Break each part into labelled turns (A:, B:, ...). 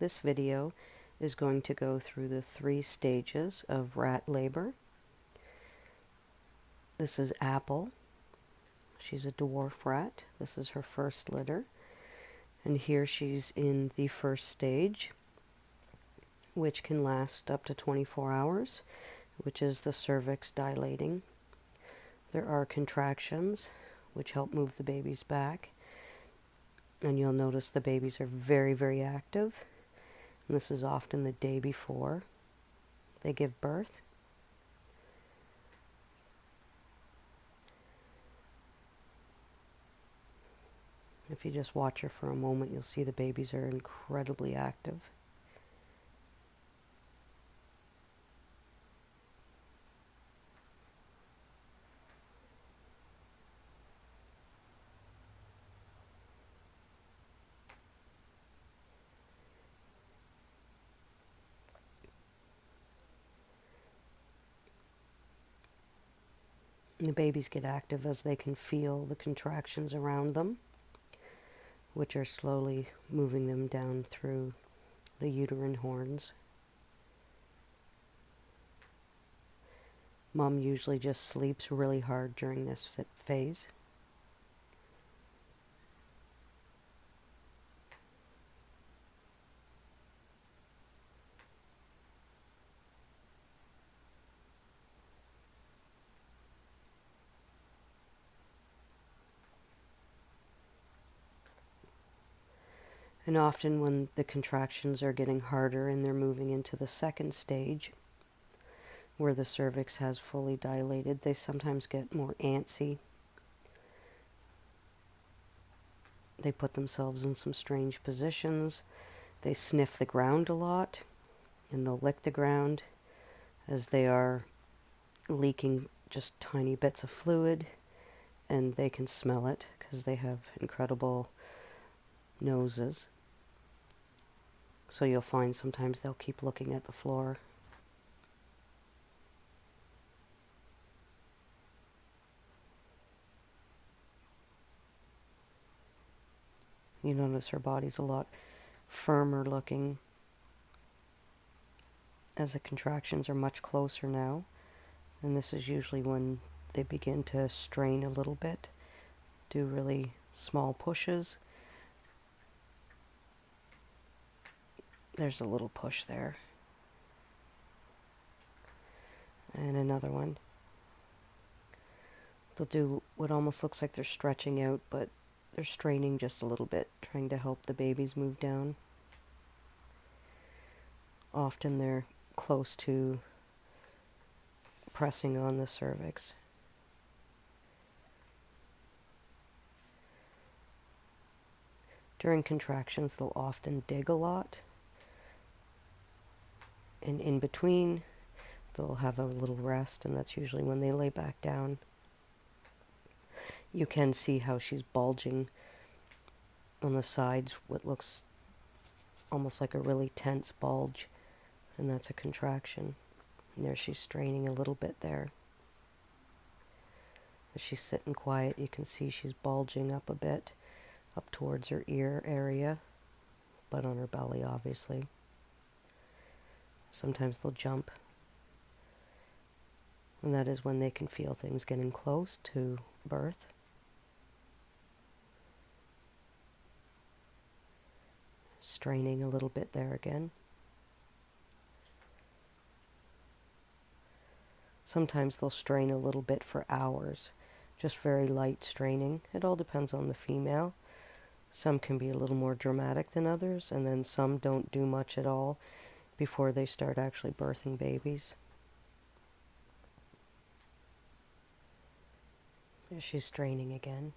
A: This video is going to go through the 3 stages of rat labor. This is Apple. She's a dwarf rat. This is her first litter. And here she's in the first stage, which can last up to 24 hours, which is the cervix dilating. There are contractions, which help move the babies back. And you'll notice the babies are very, very active. And this is often the day before they give birth. If you just watch her for a moment, you'll see the babies are incredibly active. The babies get active as they can feel the contractions around them, which are slowly moving them down through the uterine horns. Mom usually just sleeps really hard during this phase. And often when the contractions are getting harder and they're moving into the second stage, where the cervix has fully dilated, they sometimes get more antsy. They put themselves in some strange positions. They sniff the ground a lot, and they'll lick the ground as they are leaking just tiny bits of fluid, and they can smell it because they have incredible noses. So you'll find sometimes they'll keep looking at the floor. You notice her body's a lot firmer looking as the contractions are much closer now. And this is usually when they begin to strain a little bit, do really small pushes. There's a little push there. And another one. They'll do what almost looks like they're stretching out, but they're straining just a little bit, trying to help the babies move down. Often they're close to pressing on the cervix. During contractions, they'll often dig a lot. And in between, they'll have a little rest, and that's usually when they lay back down. You can see how she's bulging on the sides, what looks almost like a really tense bulge, and that's a contraction. And there she's straining a little bit there. As she's sitting quiet, you can see she's bulging up a bit, up towards her ear area, but on her belly, obviously. Sometimes they'll jump, and that is when they can feel things getting close to birth. Straining a little bit there again. Sometimes they'll strain a little bit for hours, just very light straining. It all depends on the female. Some can be a little more dramatic than others, and then some don't do much at all before they start actually birthing babies. She's straining again.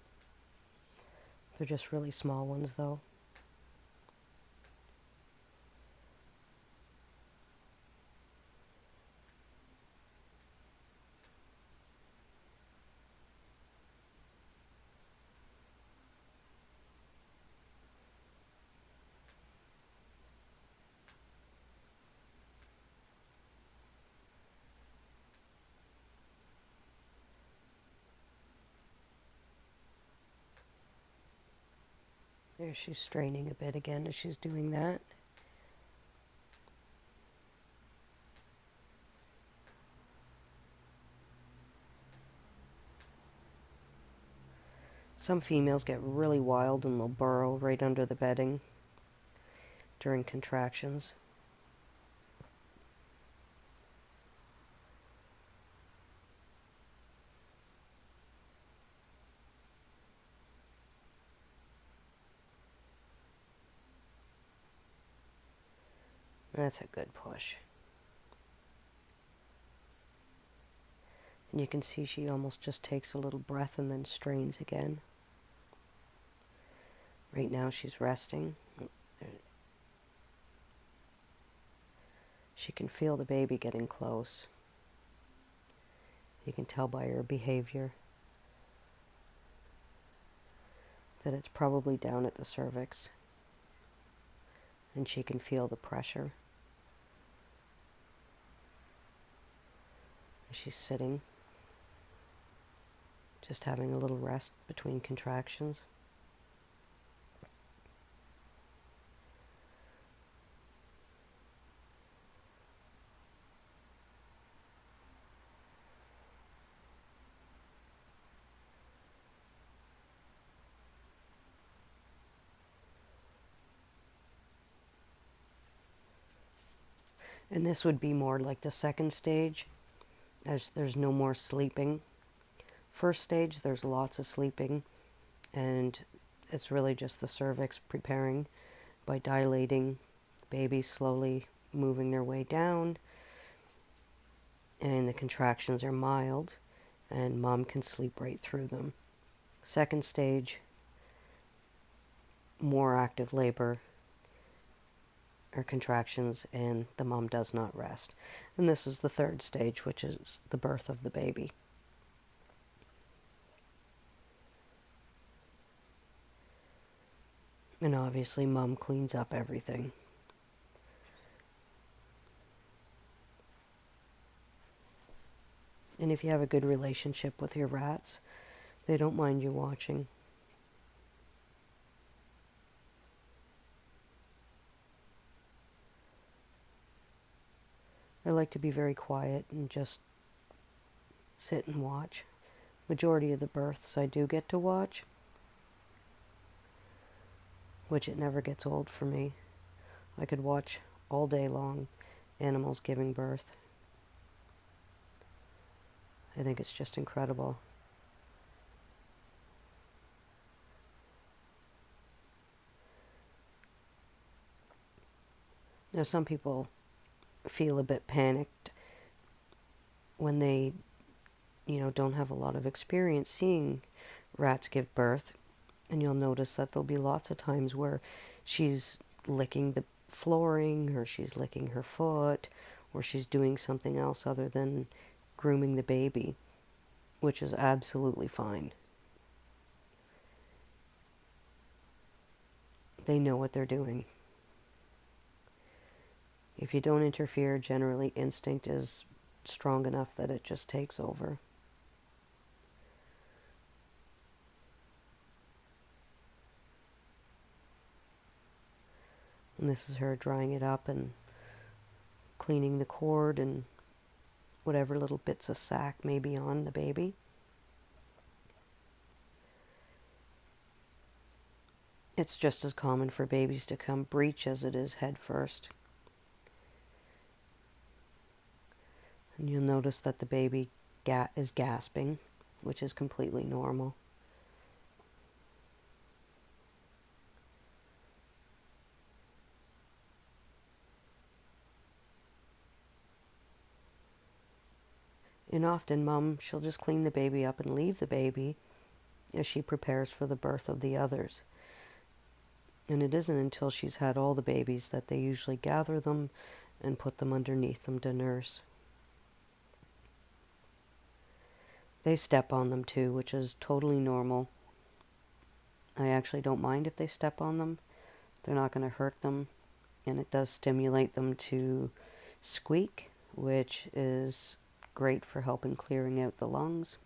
A: They're just really small ones, though. There she's straining a bit again as she's doing that. Some females get really wild and they'll burrow right under the bedding during contractions. That's a good push. And you can see she almost just takes a little breath and then strains again. Right now she's resting. She can feel the baby getting close. You can tell by her behavior that it's probably down at the cervix. And she can feel the pressure. She's sitting, just having a little rest between contractions. And this would be more like the second stage, as there's no more sleeping. First stage, there's lots of sleeping, and it's really just the cervix preparing by dilating, babies slowly moving their way down, and the contractions are mild, and mom can sleep right through them. Second stage, more active labor or contractions, and the mom does not rest. And this is the third stage, which is the birth of the baby. And obviously mom cleans up everything. And if you have a good relationship with your rats, they don't mind you watching. I like to be very quiet and just sit and watch. Majority of the births I do get to watch, which it never gets old for me. I could watch all day long animals giving birth. I think it's just incredible. Now some people feel a bit panicked when they, don't have a lot of experience seeing rats give birth. And you'll notice that there'll be lots of times where she's licking the flooring, or she's licking her foot, or she's doing something else other than grooming the baby, which is absolutely fine. They know what they're doing. If you don't interfere, generally instinct is strong enough that it just takes over. And this is her drying it up and cleaning the cord and whatever little bits of sack may be on the baby. It's just as common for babies to come breech as it is head first. And you'll notice that the baby is gasping, which is completely normal. And often mom, she'll just clean the baby up and leave the baby as she prepares for the birth of the others. And it isn't until she's had all the babies that they usually gather them and put them underneath them to nurse. They step on them too, which is totally normal. I actually don't mind if they step on them. They're not going to hurt them, and it does stimulate them to squeak, which is great for helping clearing out the lungs.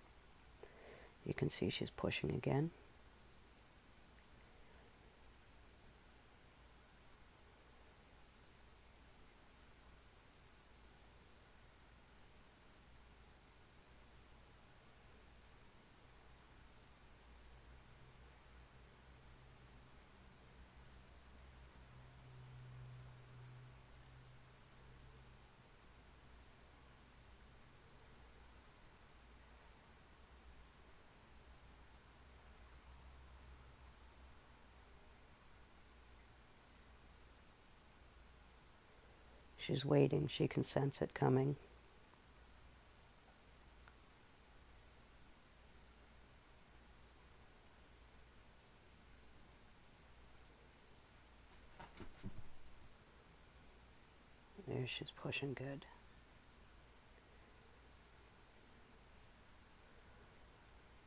A: You can see she's pushing again. She's waiting. She can sense it coming. There, she's pushing good.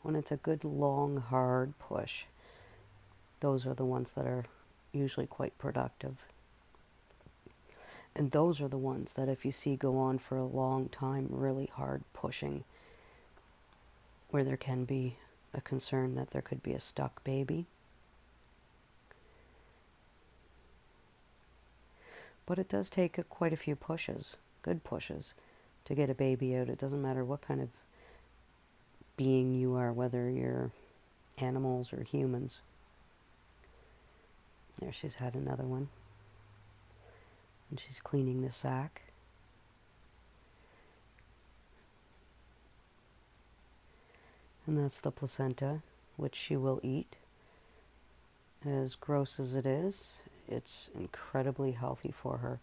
A: When it's a good, long, hard push, those are the ones that are usually quite productive. And those are the ones that if you see go on for a long time, really hard pushing, where there can be a concern that there could be a stuck baby. But it does take quite a few pushes, good pushes, to get a baby out. It doesn't matter what kind of being you are, whether you're animals or humans. There, she's had another one. And she's cleaning the sac. And that's the placenta, which she will eat. As gross as it is, it's incredibly healthy for her.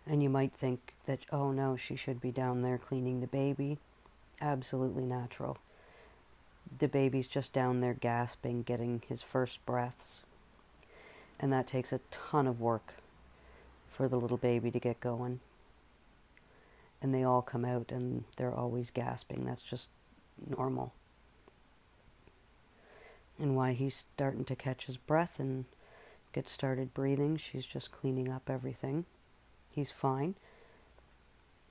A: And you might think that, oh no, she should be down there cleaning the baby. Absolutely natural. The baby's just down there gasping, getting his first breaths. And that takes a ton of work for the little baby to get going. And they all come out and they're always gasping. That's just normal. And while he's starting to catch his breath and get started breathing, she's just cleaning up everything. He's fine.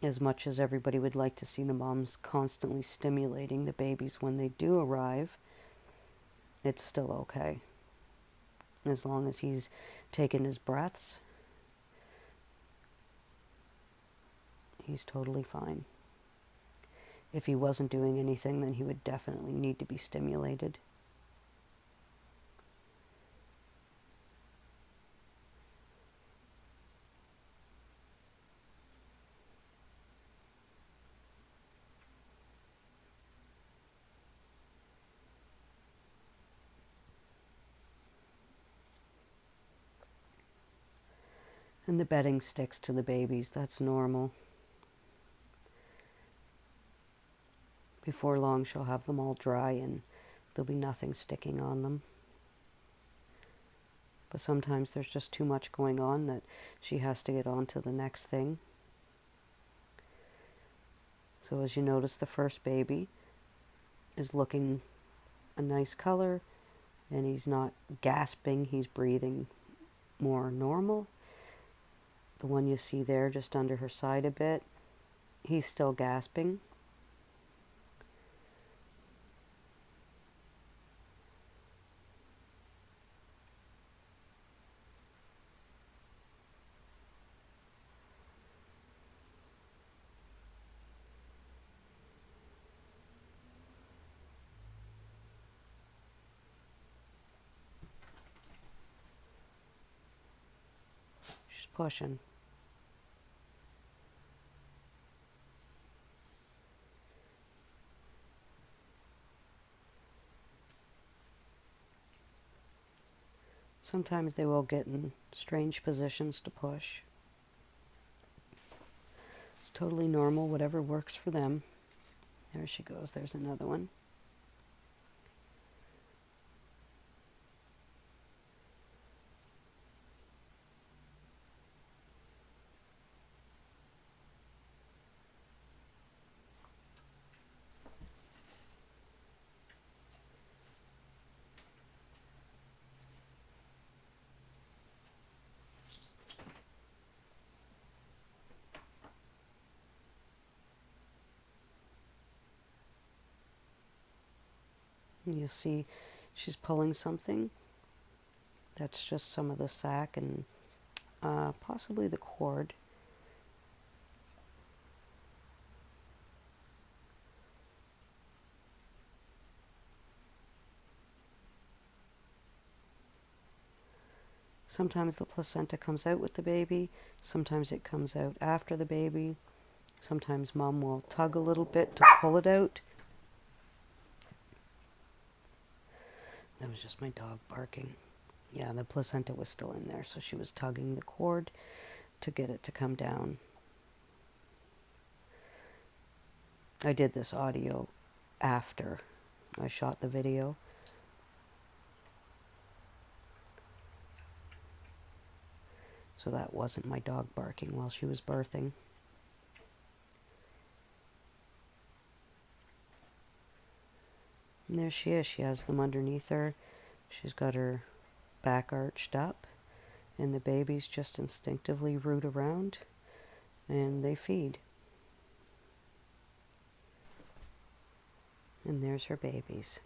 A: As much as everybody would like to see the moms constantly stimulating the babies when they do arrive, it's still okay. As long as he's taking his breaths, he's totally fine. If he wasn't doing anything, then he would definitely need to be stimulated. And the bedding sticks to the babies. That's normal. Before long, she'll have them all dry and there'll be nothing sticking on them. But sometimes there's just too much going on that she has to get on to the next thing. So as you notice, the first baby is looking a nice color and he's not gasping, he's breathing more normal. The one you see there just under her side a bit, he's still gasping. She's pushing. Sometimes they will get in strange positions to push. It's totally normal, whatever works for them. There she goes, there's another one. And you see she's pulling something. That's just some of the sac and possibly the cord. Sometimes the placenta comes out with the baby. Sometimes it comes out after the baby. Sometimes mom will tug a little bit to pull it out. That was just my dog barking. Yeah, the placenta was still in there, so she was tugging the cord to get it to come down. I did this audio after I shot the video. So that wasn't my dog barking while she was birthing. And there she is. She has them underneath her. She's got her back arched up. And the babies just instinctively root around. And they feed. And there's her babies.